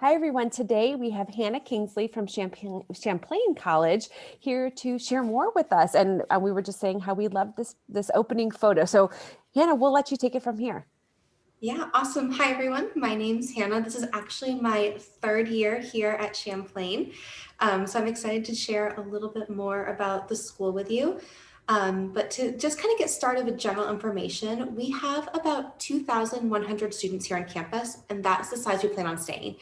Hi, everyone. Today we have Hannah Kingsley from Champlain College here to share more with us. And we were just saying how we love this opening photo. So Hannah, we'll let you take it from here. Yeah, awesome. Hi, everyone. My name's Hannah. This is actually my third year here at Champlain. So I'm excited to share a little bit more about the school with you. But to just kind of get started with general information, we have about 2,100 students here on campus, and that's the size we plan on staying.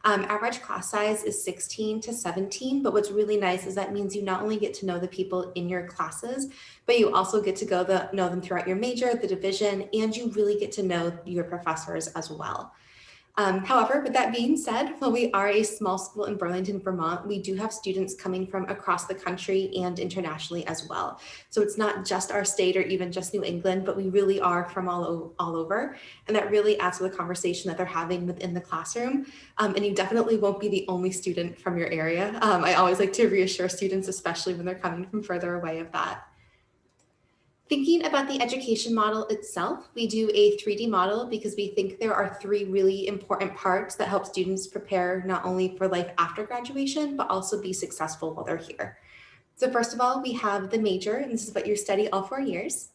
Average class size is 16 to 17, but what's really nice is that means you not only get to know the people in your classes, but you also get to know them throughout your major, the division, and you really get to know your professors as well. However, with that being said, while we are a small school in Burlington, Vermont, we do have students coming from across the country and internationally as well. So it's not just our state or even just New England, but we really are from all over. And that really adds to the conversation that they're having within the classroom. And you definitely won't be the only student from your area. I always like to reassure students, especially when they're coming from further away of that. Thinking about the education model itself, we do a 3D model because we think there are three really important parts that help students prepare not only for life after graduation, but also be successful while they're here. So first of all, we have the major, and this is what you study all 4 years.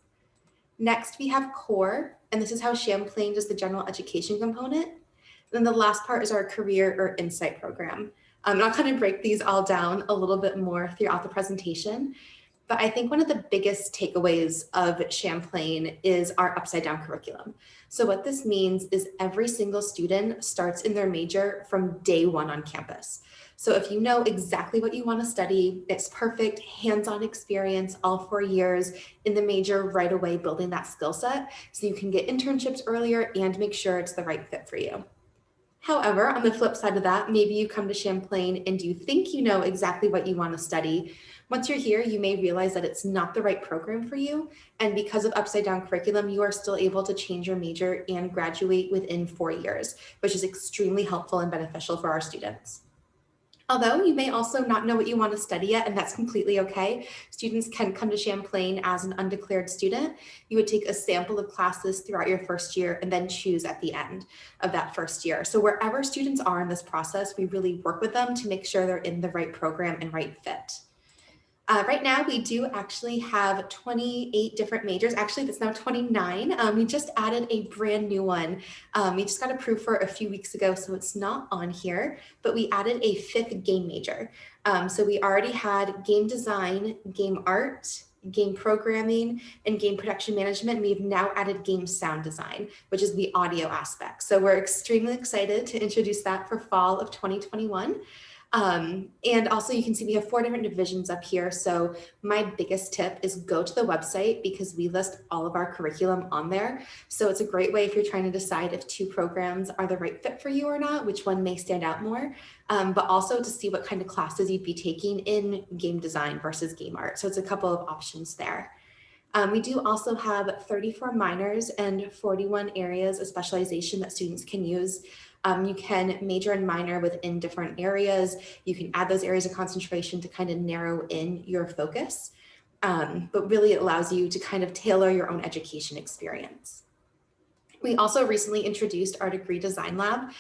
Next, we have core, and this is how Champlain does the general education component. And then the last part is our career or insight program. And I'll kind of break these all down a little bit more throughout the presentation. But I think one of the biggest takeaways of Champlain is our upside down curriculum. So what this means is every single student starts in their major from day one on campus. So if you know exactly what you want to study, it's perfect hands-on experience all 4 years in the major right away, building that skill set so you can get internships earlier and make sure it's the right fit for you. However, on the flip side of that, maybe you come to Champlain and you think you know exactly what you want to study. Once you're here, you may realize that it's not the right program for you. And because of upside down curriculum, you are still able to change your major and graduate within 4 years, which is extremely helpful and beneficial for our students. Although you may also not know what you want to study yet, and that's completely okay. Students can come to Champlain as an undeclared student. You would take a sample of classes throughout your first year and then choose at the end of that first year. So wherever students are in this process, we really work with them to make sure they're in the right program and right fit. Right now, we do actually have 28 different majors. Actually, that's now 29. We just added a brand new one. We just got approved for a few weeks ago, so it's not on here, but we added a fifth game major. So we already had game design, game art, game programming, and game production management. We've now added game sound design, which is the audio aspect. So we're extremely excited to introduce that for fall of 2021. And also you can see we have 4 different divisions up here. So my biggest tip is go to the website because we list all of our curriculum on there. So it's a great way if you're trying to decide if 2 programs are the right fit for you or not, which one may stand out more, but also to see what kind of classes you'd be taking in game design versus game art. So it's a couple of options there. We do also have 34 minors and 41 areas of specialization that students can use. You can major and minor within different areas. You can add those areas of concentration to kind of narrow in your focus, but really it allows you to kind of tailor your own education experience. We also recently introduced our degree design lab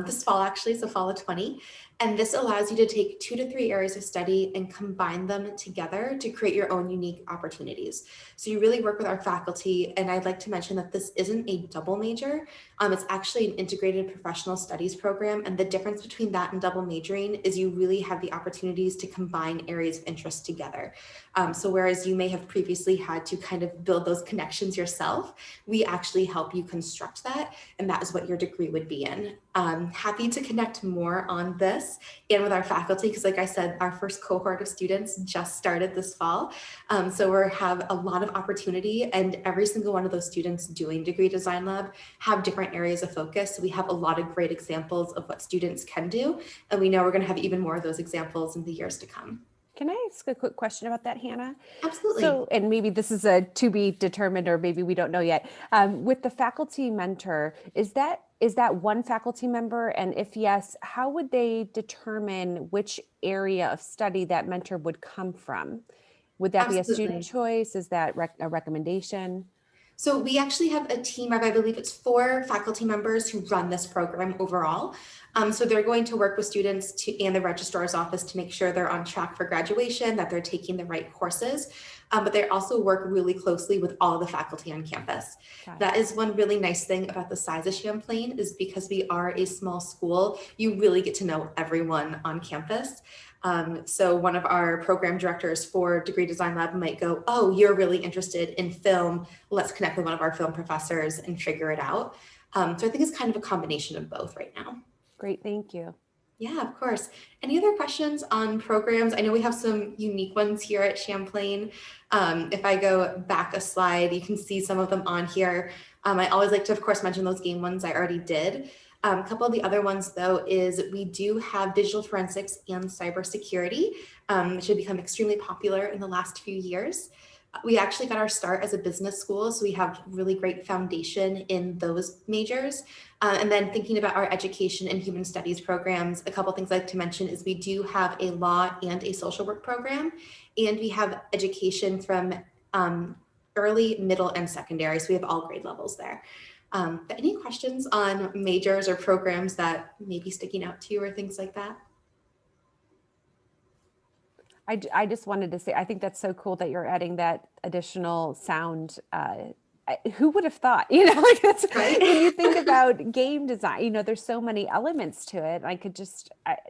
this fall, actually, so fall of 20. And this allows you to take 2 to 3 areas of study and combine them together to create your own unique opportunities. So you really work with our faculty. And I'd like to mention that this isn't a double major. It's actually an integrated professional studies program. And the difference between that and double majoring is you really have the opportunities to combine areas of interest together. So whereas you may have previously had to kind of build those connections yourself, we actually help you construct that. And that is what your degree would be in. Happy to connect more on this and with our faculty, because like I said, our first cohort of students just started this fall. So we have a lot of opportunity, and every single one of those students doing Degree Design Lab have different areas of focus. So we have a lot of great examples of what students can do. And we know we're going to have even more of those examples in the years to come. Can I ask a quick question about that, Hannah? Absolutely. So, and maybe this is a to be determined, or maybe we don't know yet. With the faculty mentor, is that one faculty member? And if yes, how would they determine which area of study that mentor would come from? Would that be a student Absolutely. choice? Is that a recommendation? So we actually have a team of, I believe it's 4 faculty members who run this program overall. So they're going to work with students and the registrar's office to make sure they're on track for graduation, that they're taking the right courses, but they also work really closely with all of the faculty on campus. Got it. That is one really nice thing about the size of Champlain, is because we are a small school, you really get to know everyone on campus. So one of our program directors for Degree Design Lab might go, oh, you're really interested in film. Let's connect with one of our film professors and figure it out. So I think it's kind of a combination of both right now. Great, thank you. Yeah, of course. Any other questions on programs? I know we have some unique ones here at Champlain. If I go back a slide, you can see some of them on here. I always like to, of course, mention those game ones I already did. A couple of the other ones, though, is we do have digital forensics and cybersecurity, which have become extremely popular in the last few years. We actually got our start as a business school, so we have really great foundation in those majors. And then thinking about our education and human studies programs, a couple things I'd like to mention is we do have a law and a social work program, and we have education from early, middle, and secondary, so we have all grade levels there. But any questions on majors or programs that may be sticking out to you or things like that? I just wanted to say, I think that's so cool that you're adding that additional sound. Who would have thought, like that's, Right? when you think about game design, there's so many elements to it.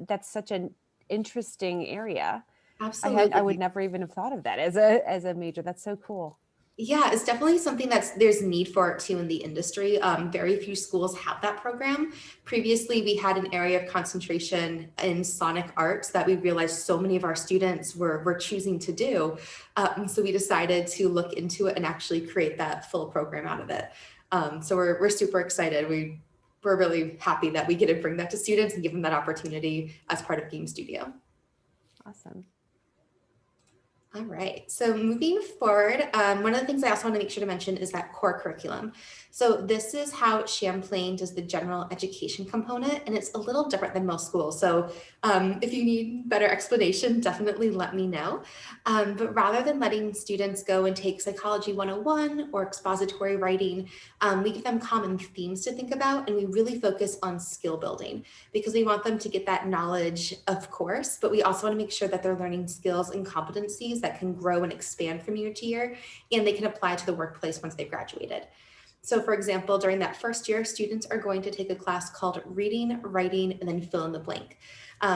That's such an interesting area. I would Absolutely. never even have thought of that as a major. That's so cool. Yeah, it's definitely something there's need for it too in the industry. Very few schools have that program. Previously, we had an area of concentration in sonic arts that we realized so many of our students were choosing to do. So we decided to look into it and actually create that full program out of it. So we're super excited. We're really happy that we get to bring that to students and give them that opportunity as part of Game Studio. Awesome. All right, so moving forward, one of the things I also want to make sure to mention is that core curriculum. So this is how Champlain does the general education component, and it's a little different than most schools. So if you need better explanation, definitely let me know. But rather than letting students go and take Psychology 101 or expository writing, we give them common themes to think about, and we really focus on skill building because we want them to get that knowledge, of course, but we also want to make sure that they're learning skills and competencies that can grow and expand from year to year, and they can apply to the workplace once they've graduated. So for example, during that first year, students are going to take a class called reading, writing, and then fill in the blank.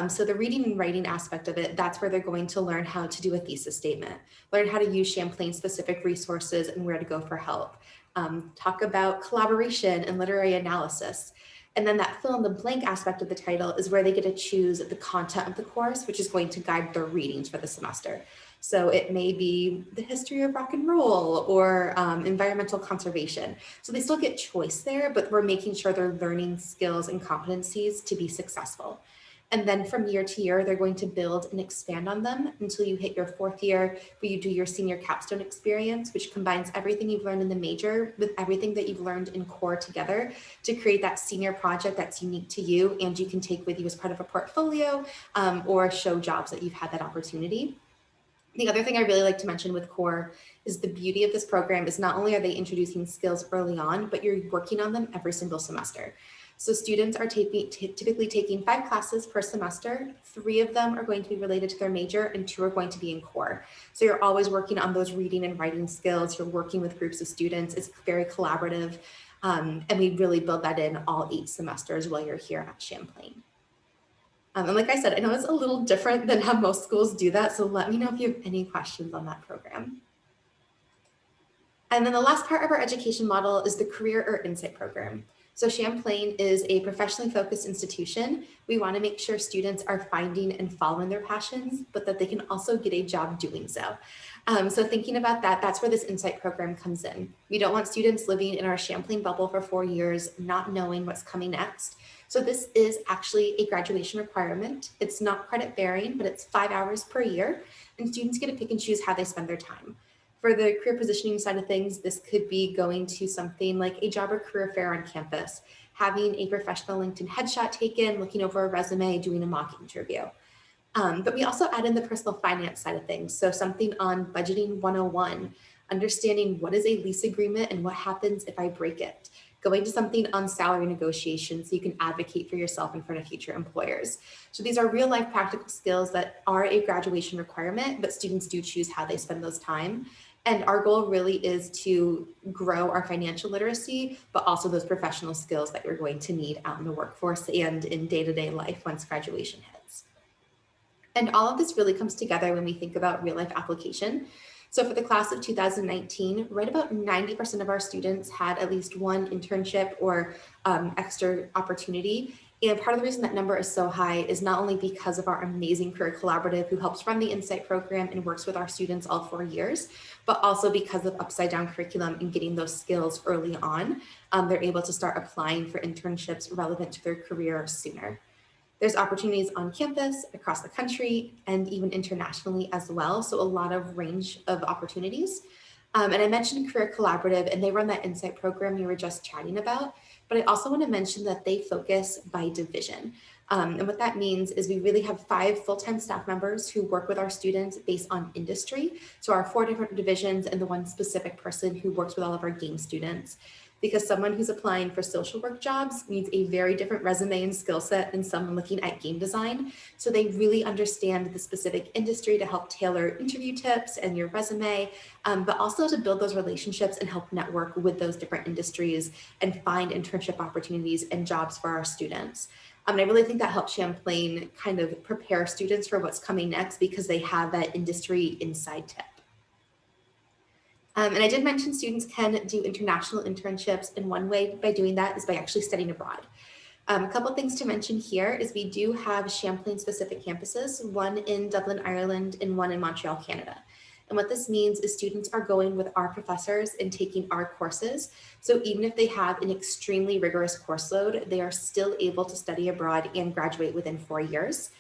So the reading and writing aspect of it, that's where they're going to learn how to do a thesis statement, learn how to use Champlain specific resources and where to go for help, talk about collaboration and literary analysis. And then that fill in the blank aspect of the title is where they get to choose the content of the course, which is going to guide their readings for the semester. So it may be the history of rock and roll or environmental conservation. So they still get choice there, but we're making sure they're learning skills and competencies to be successful. And then from year to year, they're going to build and expand on them until you hit your 4th year, where you do your senior capstone experience, which combines everything you've learned in the major with everything that you've learned in core together to create that senior project that's unique to you and you can take with you as part of a portfolio or show jobs that you've had that opportunity. The other thing I really like to mention with core is the beauty of this program is not only are they introducing skills early on, but you're working on them every single semester. So students are typically taking 5 classes per semester. 3 of them are going to be related to their major and 2 are going to be in core. So you're always working on those reading and writing skills. You're working with groups of students. It's very collaborative. And we really build that in all 8 semesters while you're here at Champlain. And like I said, I know it's a little different than how most schools do that. So let me know if you have any questions on that program. And then the last part of our education model is the Career or Insight program. So Champlain is a professionally focused institution. We want to make sure students are finding and following their passions, but that they can also get a job doing so. So thinking about that, that's where this Insight program comes in. We don't want students living in our Champlain bubble for 4 years, not knowing what's coming next. So this is actually a graduation requirement. It's not credit bearing, but it's 5 hours per year, and students get to pick and choose how they spend their time. For the career positioning side of things, this could be going to something like a job or career fair on campus, having a professional LinkedIn headshot taken, looking over a resume, doing a mock interview. But we also add in the personal finance side of things. So something on budgeting 101, understanding what is a lease agreement and what happens if I break it, going to something on salary negotiations so you can advocate for yourself in front of future employers. So these are real life practical skills that are a graduation requirement, but students do choose how they spend those time. And our goal really is to grow our financial literacy, but also those professional skills that you're going to need out in the workforce and in day-to-day life once graduation hits. And all of this really comes together when we think about real life application. So for the class of 2019, right about 90% of our students had at least one internship or extra opportunity. And part of the reason that number is so high is not only because of our amazing career collaborative who helps run the Insight program and works with our students all 4 years, but also because of upside down curriculum and getting those skills early on. They're able to start applying for internships relevant to their career sooner. There's opportunities on campus, across the country, and even internationally as well. So a lot of range of opportunities. And I mentioned Career Collaborative, and they run that Insight program you were just chatting about. But I also want to mention that they focus by division. And what that means is we really have 5 full-time staff members who work with our students based on industry. So our 4 different divisions and the one specific person who works with all of our game students. Because someone who's applying for social work jobs needs a very different resume and skill set than someone looking at game design. So they really understand the specific industry to help tailor interview tips and your resume, but also to build those relationships and help network with those different industries and find internship opportunities and jobs for our students. And I really think that helps Champlain kind of prepare students for what's coming next because they have that industry inside tip. And I did mention students can do international internships, and one way by doing that is by actually studying abroad. A couple things to mention here is we do have Champlain-specific campuses, one in Dublin, Ireland, and one in Montreal, Canada. And what this means is students are going with our professors and taking our courses. So even if they have an extremely rigorous course load, they are still able to study abroad and graduate within 4 years.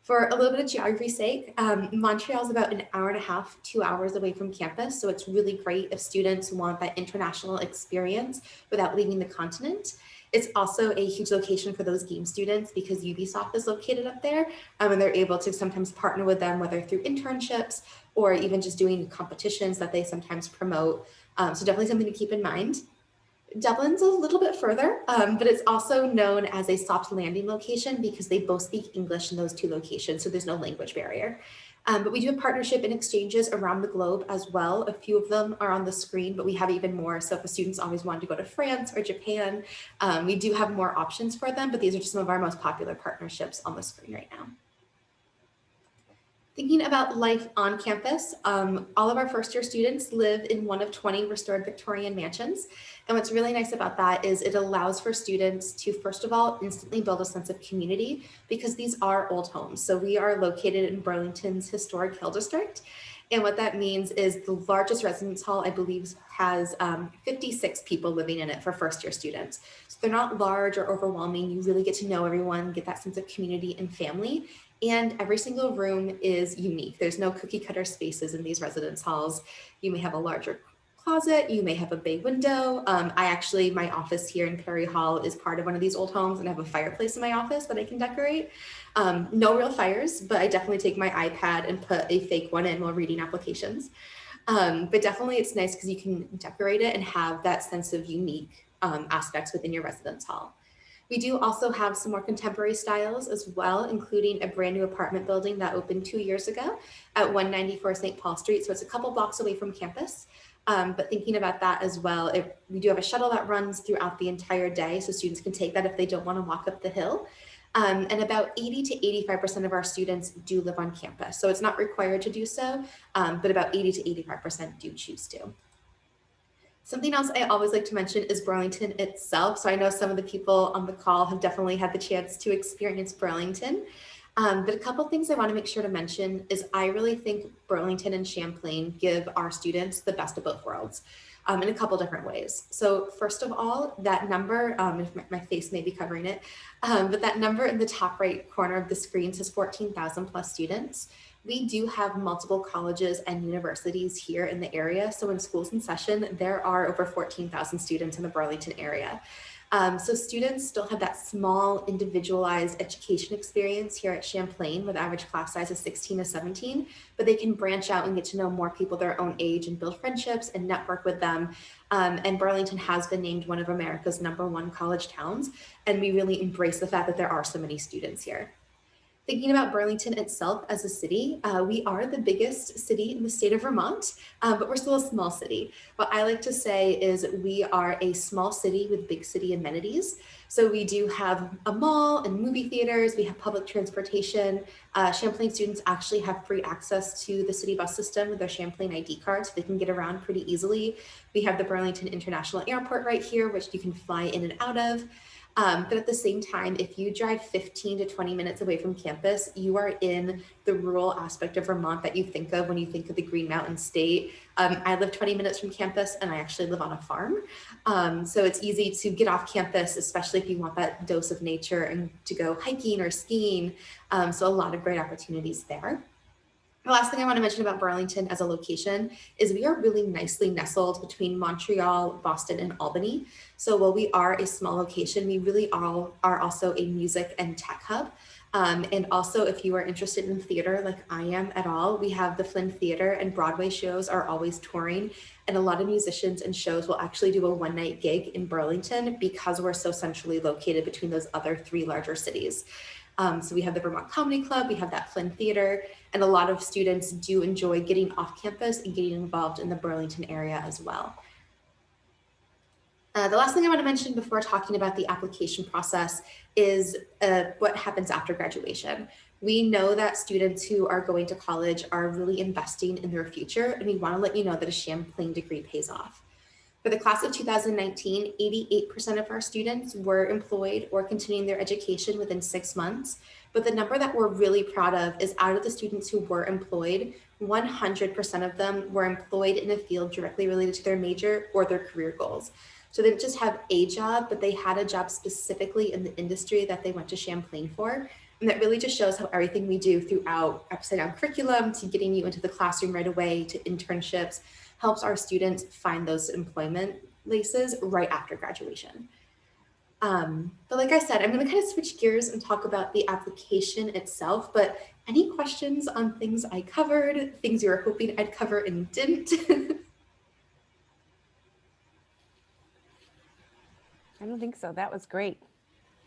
For a little bit of geography's sake, Montreal is about an hour and a half, 2 hours away from campus. So it's really great if students want that international experience without leaving the continent. It's also a huge location for those game students because Ubisoft is located up there, and they're able to sometimes partner with them, whether through internships or even just doing competitions that they sometimes promote. So definitely something to keep in mind. Dublin's a little bit further, but it's also known as a soft landing location because they both speak English in those 2 locations, so there's no language barrier. But we do have partnership and exchanges around the globe as well. A few of them are on the screen, but we have even more. So if a student's always wanted to go to France or Japan, we do have more options for them, but these are just some of our most popular partnerships on the screen right now. Thinking about life on campus, all of our first-year students live in one of 20 restored Victorian mansions. And what's really nice about that is it allows for students to, first of all, instantly build a sense of community because these are old homes. So we are located in Burlington's historic Hill District. And what that means is the largest residence hall, I believe, has 56 people living in it for first-year students. So they're not large or overwhelming. You really get to know everyone, get that sense of community and family. And every single room is unique. There's no cookie cutter spaces in these residence halls. You may have a larger closet, you may have a bay window. My office here in Perry Hall is part of one of these old homes, and I have a fireplace in my office that I can decorate. No real fires, but I definitely take my iPad and put a fake one in while reading applications. But definitely it's nice because you can decorate it and have that sense of unique aspects within your residence hall. We do also have some more contemporary styles as well, including a brand new apartment building that opened 2 years ago at 194 St. Paul Street. So it's a couple blocks away from campus. But thinking about that as well, we do have a shuttle that runs throughout the entire day. So students can take that if they don't want to walk up the hill. And about 80 to 85% of our students do live on campus. So it's not required to do so, but about 80 to 85% do choose to. Something else I always like to mention is Burlington itself. So I know some of the people on the call have definitely had the chance to experience Burlington. But a couple things I want to make sure to mention is I really think Burlington and Champlain give our students the best of both worlds in a couple different ways. So first of all, that number, if my face may be covering it, but that number in the top right corner of the screen says 14,000 plus students. We do have multiple colleges and universities here in the area. So in schools in session, there are over 14,000 students in the Burlington area. So students still have that small individualized education experience here at Champlain with average class size of 16 to 17, but they can branch out and get to know more people their own age and build friendships and network with them. And Burlington has been named one of America's #1 college towns, and we really embrace the fact that there are so many students here. Thinking about Burlington itself as a city, we are the biggest city in the state of Vermont, but we're still a small city. What I like to say is we are a small city with big city amenities. So we do have a mall and movie theaters, we have public transportation. Champlain students actually have free access to the city bus system with their Champlain ID card, so they can get around pretty easily. We have the Burlington International Airport right here, which you can fly in and out of. But at the same time, if you drive 15 to 20 minutes away from campus, you are in the rural aspect of Vermont that you think of when you think of the Green Mountain State. I live 20 minutes from campus and I actually live on a farm. So it's easy to get off campus, especially if you want that dose of nature and to go hiking or skiing. So a lot of great opportunities there. The last thing I want to mention about Burlington as a location is we are really nicely nestled between Montreal, Boston, and Albany. So while we are a small location, we really are also a music and tech hub. And also, if you are interested in theater like I am at all, we have the Flynn Theater, and Broadway shows are always touring. And a lot of musicians and shows will actually do a one-night gig in Burlington because we're so centrally located between those other 3 larger cities. So we have the Vermont Comedy Club, we have that Flynn Theater, and a lot of students do enjoy getting off campus and getting involved in the Burlington area as well. The last thing I want to mention before talking about the application process is what happens after graduation. We know that students who are going to college are really investing in their future, and we want to let you know that a Champlain degree pays off. For the class of 2019, 88% of our students were employed or continuing their education within 6 months. But the number that we're really proud of is out of the students who were employed, 100% of them were employed in a field directly related to their major or their career goals. So they didn't just have a job, but they had a job specifically in the industry that they went to Champlain for. And that really just shows how everything we do throughout upside down curriculum to getting you into the classroom right away to internships helps our students find those employment places right after graduation. But like I said, I'm going to kind of switch gears and talk about the application itself. But any questions on things I covered, things you were hoping I'd cover and didn't? I don't think so. That was great.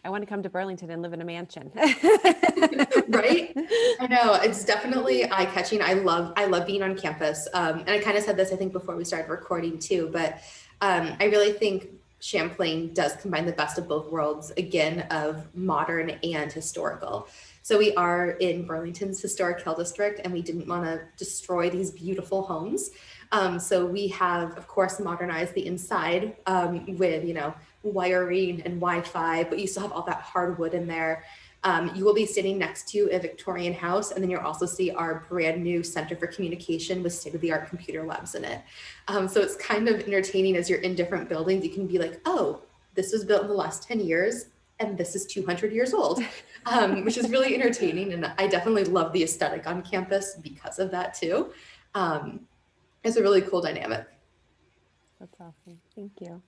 I want to come to Burlington and live in a mansion. Right? I know, it's definitely eye-catching. I love being on campus. And I kind of said this, I think, before we started recording too, but I really think Champlain does combine the best of both worlds, again, of modern and historical. So we are in Burlington's historic hill district, and we didn't want to destroy these beautiful homes. So we have, of course, modernized the inside with, wiring and Wi-Fi, but you still have all that hardwood in there. You will be sitting next to a Victorian house, and then you'll also see our brand new Center for Communication with state-of-the-art computer labs in it. So it's kind of entertaining as you're in different buildings. You can be like, oh, this was built in the last 10 years, and this is 200 years old, which is really entertaining. And I definitely love the aesthetic on campus because of that too. It's a really cool dynamic. That's awesome. Thank you.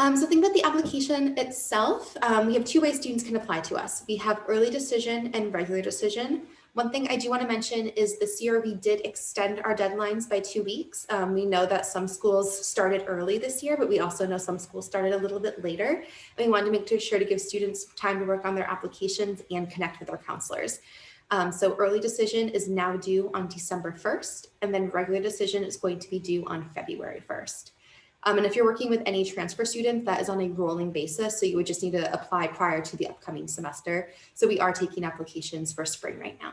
So think about the application itself. We have 2 ways students can apply to us. We have early decision and regular decision. One thing I do want to mention is this year we did extend our deadlines by 2 weeks. We know that some schools started early this year, but we also know some schools started a little bit later. And we wanted to make sure to give students time to work on their applications and connect with our counselors. So early decision is now due on December 1st, and then regular decision is going to be due on February 1st. And if you're working with any transfer students, that is on a rolling basis. So you would just need to apply prior to the upcoming semester. So we are taking applications for spring right now.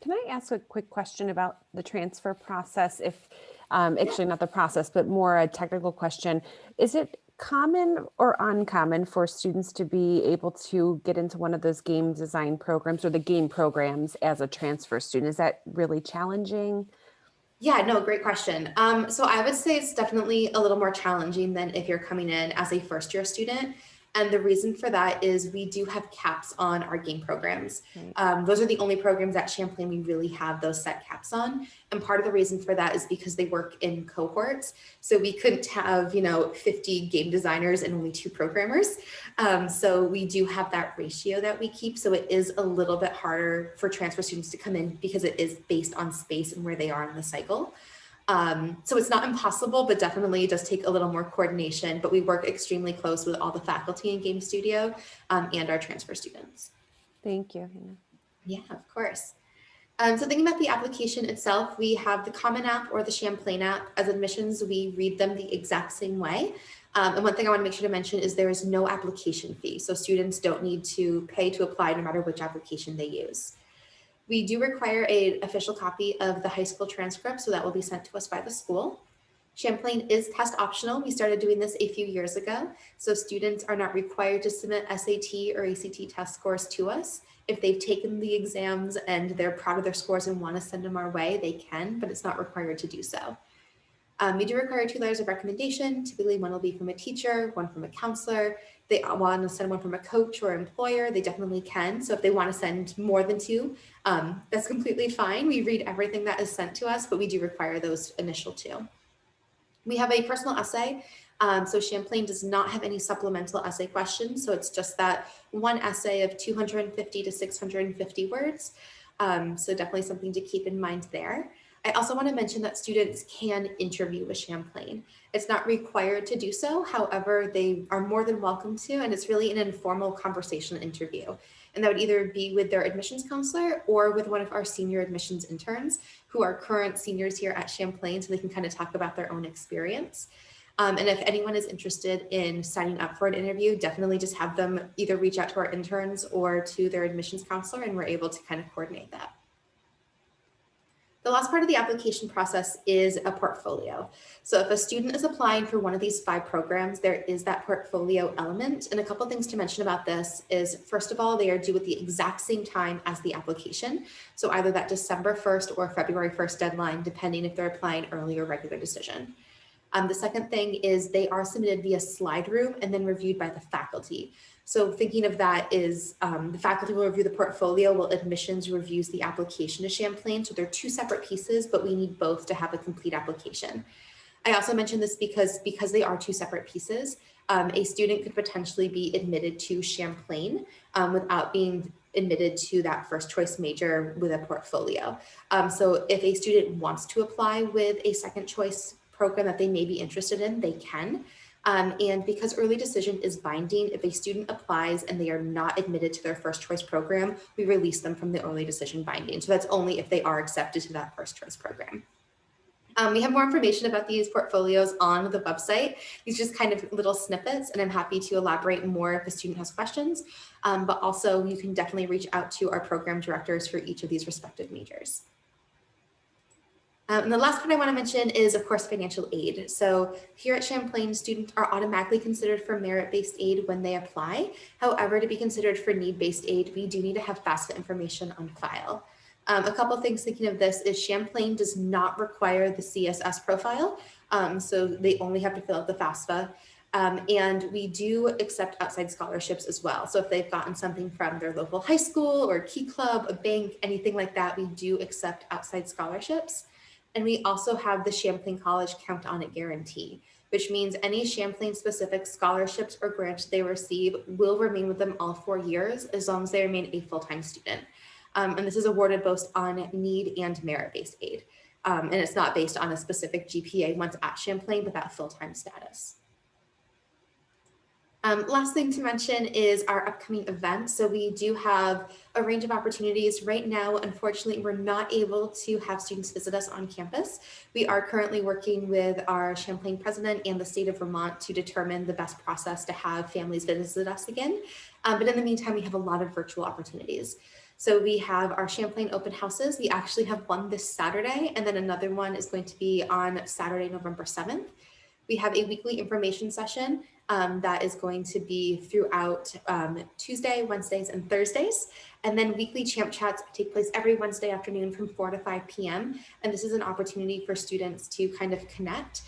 Can I ask a quick question about the transfer process? If actually not the process, but more a technical question. Is it common or uncommon for students to be able to get into one of those game design programs or the game programs as a transfer student? Is that really challenging? Yeah, no, great question. So I would say it's definitely a little more challenging than if you're coming in as a first year student. And the reason for that is we do have caps on our game programs. Right. Those are the only programs at Champlain we really have those set caps on. And part of the reason for that is because they work in cohorts. So we couldn't have, 50 game designers and only 2 programmers. So we do have that ratio that we keep. So it is a little bit harder for transfer students to come in because it is based on space and where they are in the cycle. So it's not impossible, but definitely does take a little more coordination, but we work extremely close with all the faculty in Game Studio and our transfer students. Thank you, Hannah. Yeah, of course. So thinking about the application itself, we have the Common App or the Champlain app. As admissions, we read them the exact same way. And one thing I want to make sure to mention is there is no application fee. So students don't need to pay to apply no matter which application they use. We do require an official copy of the high school transcript, so that will be sent to us by the school. Champlain is test optional. We started doing this a few years ago, so students are not required to submit SAT or ACT test scores to us. If they've taken the exams and they're proud of their scores and want to send them our way, they can, but it's not required to do so. We do require 2 letters of recommendation. Typically, one will be from a teacher, one from a counselor. They want to send one from a coach or employer, they definitely can. So if they want to send more than 2, that's completely fine. We read everything that is sent to us, but we do require those initial 2. We have a personal essay. So Champlain does not have any supplemental essay questions. So it's just that one essay of 250 to 650 words. So definitely something to keep in mind there. I also want to mention that students can interview with Champlain. It's not required to do so. However, they are more than welcome to, and it's really an informal conversational interview. And that would either be with their admissions counselor or with one of our senior admissions interns who are current seniors here at Champlain, so they can kind of talk about their own experience. And if anyone is interested in signing up for an interview, definitely just have them either reach out to our interns or to their admissions counselor, and we're able to kind of coordinate that. The last part of the application process is a portfolio. So if a student is applying for one of these 5 programs, there is that portfolio element. And a couple things to mention about this is, first of all, they are due at the exact same time as the application. So either that December 1st or February 1st deadline, depending if they're applying early or regular decision. The second thing is they are submitted via slide room and then reviewed by the faculty. So thinking of that is the faculty will review the portfolio while admissions reviews the application to Champlain. So they're 2 separate pieces, but we need both to have a complete application. I also mentioned this because they are 2 separate pieces. A student could potentially be admitted to Champlain without being admitted to that first choice major with a portfolio. So if a student wants to apply with a second choice program that they may be interested in, they can. And because early decision is binding, if a student applies and they are not admitted to their first choice program, we release them from the early decision binding. So that's only if they are accepted to that first choice program. We have more information about these portfolios on the website. These just kind of little snippets, and I'm happy to elaborate more if a student has questions, but also you can definitely reach out to our program directors for each of these respective majors. And the last part I want to mention is, of course, financial aid. So here at Champlain, students are automatically considered for merit-based aid when they apply. However, to be considered for need-based aid, we do need to have FAFSA information on file. A couple of things thinking of this is Champlain does not require the CSS profile. So they only have to fill out the FAFSA. And we do accept outside scholarships as well. So if they've gotten something from their local high school or Key Club, a bank, anything like that, we do accept outside scholarships. And we also have the Champlain College Count On It guarantee, which means any Champlain specific scholarships or grants they receive will remain with them all 4 years as long as they remain a full-time student. And this is awarded both on need and merit-based aid. And it's not based on a specific GPA once at Champlain, but that full-time status. Last thing to mention is our upcoming events. So we do have a range of opportunities. Right now, unfortunately, we're not able to have students visit us on campus. We are currently working with our Champlain president and the state of Vermont to determine the best process to have families visit us again. But in the meantime, we have a lot of virtual opportunities. So we have our Champlain open houses. We actually have one this Saturday, and then another one is going to be on Saturday, November 7th. We have a weekly information session that is going to be throughout Tuesday, Wednesdays, and Thursdays. And then weekly Champ Chats take place every Wednesday afternoon from 4 to 5 p.m. And this is an opportunity for students to kind of connect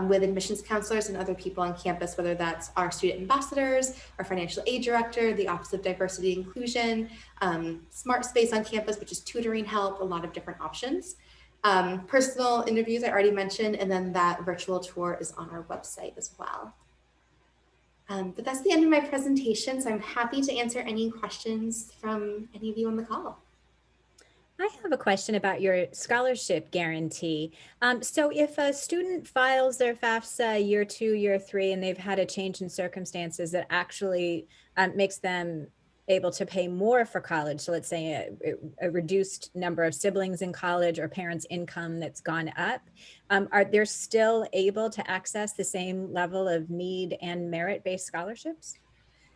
with admissions counselors and other people on campus, whether that's our student ambassadors, our financial aid director, the Office of Diversity and Inclusion, Smart Space on campus, which is tutoring help, a lot of different options. Personal interviews I already mentioned, and then that virtual tour is on our website as well. But that's the end of my presentation, so I'm happy to answer any questions from any of you on the call. I have a question about your scholarship guarantee. So if a student files their FAFSA year 2, year 3, and they've had a change in circumstances that actually makes them able to pay more for college, so let's say a reduced number of siblings in college or parents' income that's gone up, are they still able to access the same level of need and merit-based scholarships?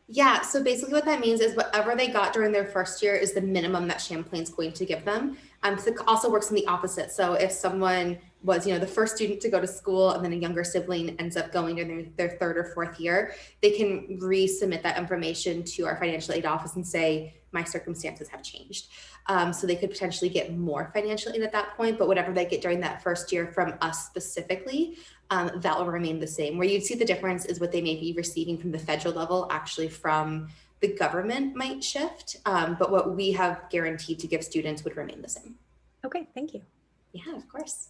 Yeah, so basically what that means is whatever they got during their first year is the minimum that Champlain's going to give them. Because it also works in the opposite. So if someone was, the first student to go to school and then a younger sibling ends up going in their third or fourth year, they can resubmit that information to our financial aid office and say, my circumstances have changed. So they could potentially get more financial aid at that point, but whatever they get during that first year from us specifically, that will remain the same. Where you'd see the difference is what they may be receiving from the federal level, actually from the government might shift, but what we have guaranteed to give students would remain the same. Okay, thank you. Yeah, of course.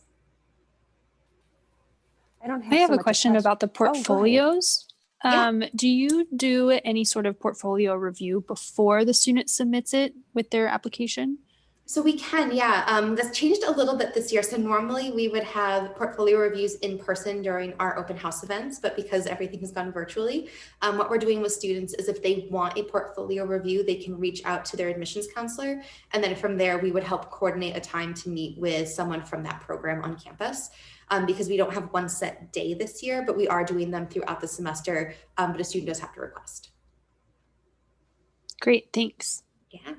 I have a question about the portfolios. Do you do any sort of portfolio review before the student submits it with their application? So we can, yeah. That's changed a little bit this year. So normally we would have portfolio reviews in person during our open house events, but because everything has gone virtually, what we're doing with students is if they want a portfolio review, they can reach out to their admissions counselor. And then from there, we would help coordinate a time to meet with someone from that program on campus. Because we don't have one set day this year, but we are doing them throughout the semester, but a student does have to request. Great, thanks. Yeah.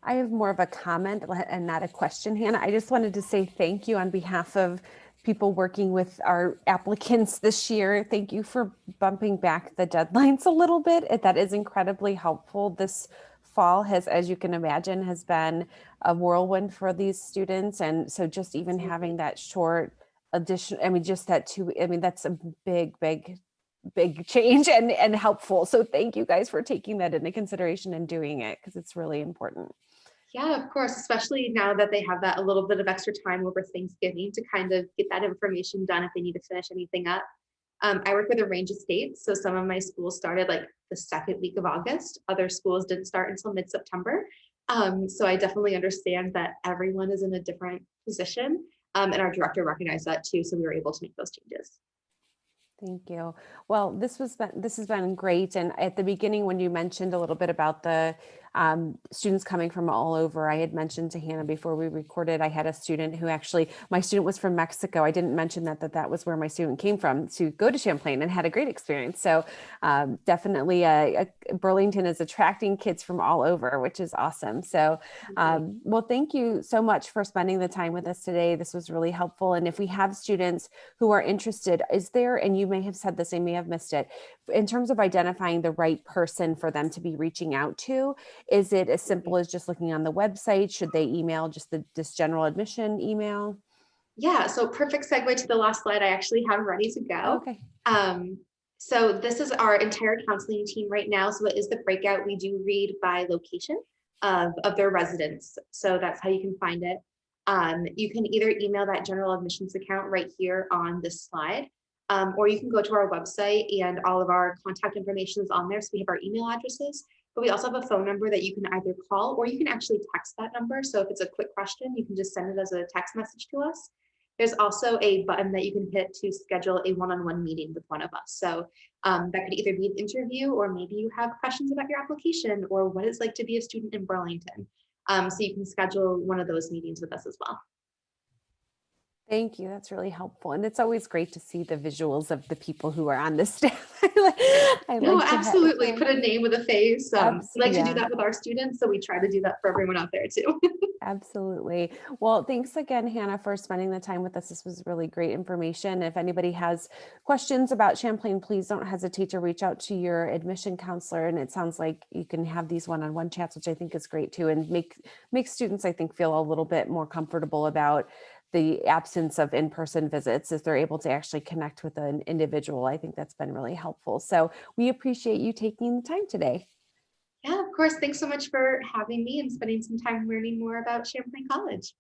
I have more of a comment and not a question, Hannah. I just wanted to say thank you on behalf of people working with our applicants this year. Thank you for bumping back the deadlines a little bit. That is incredibly helpful. This fall has, as you can imagine, has been a whirlwind for these students. And so just even having that short addition, just that too, that's a big change and helpful. So thank you guys for taking that into consideration and doing it, because it's really important. Yeah, of course, especially now that they have that a little bit of extra time over Thanksgiving to kind of get that information done if they need to finish anything up. I work with a range of states. So some of my schools started like the second week of August. Other schools didn't start until mid-September. So I definitely understand that everyone is in a different position. And our director recognized that too. So we were able to make those changes. Thank you. Well, this has been great. And at the beginning, when you mentioned a little bit about the students coming from all over, I had mentioned to Hannah before we recorded, I had a student who my student was from Mexico. I didn't mention that was where my student came from to go to Champlain and had a great experience. So definitely Burlington is attracting kids from all over, which is awesome. So, well, thank you so much for spending the time with us today. This was really helpful. And if we have students who are interested, and you may have said this, I may have missed it, in terms of identifying the right person for them to be reaching out to, is it as simple as just looking on the website? Should they email just this general admission email? Yeah, so perfect segue to the last slide I actually have ready to go. Okay. So this is our entire counseling team right now. So it is the breakout. We do read by location of their residence. So that's how you can find it. You can either email that general admissions account right here on this slide, or you can go to our website and all of our contact information is on there. So we have our email addresses, but we also have a phone number that you can either call or you can actually text that number. So if it's a quick question, you can just send it as a text message to us. There's also a button that you can hit to schedule a one-on-one meeting with one of us. So that could either be an interview, or maybe you have questions about your application or what it's like to be a student in Burlington. So you can schedule one of those meetings with us as well. Thank you. That's really helpful. And it's always great to see the visuals of the people who are on the staff. I No, like to absolutely. Put a name with a face. We like to do yeah. that with our students, so we try to do that for everyone out there too. Absolutely. Well, thanks again, Hannah, for spending the time with us. This was really great information. If anybody has questions about Champlain, please don't hesitate to reach out to your admission counselor. And it sounds like you can have these one-on-one chats, which I think is great too, and make students, I think, feel a little bit more comfortable about the absence of in-person visits if they're able to actually connect with an individual. I think that's been really helpful. So we appreciate you taking the time today. Yeah, of course. Thanks so much for having me and spending some time learning more about Champlain College.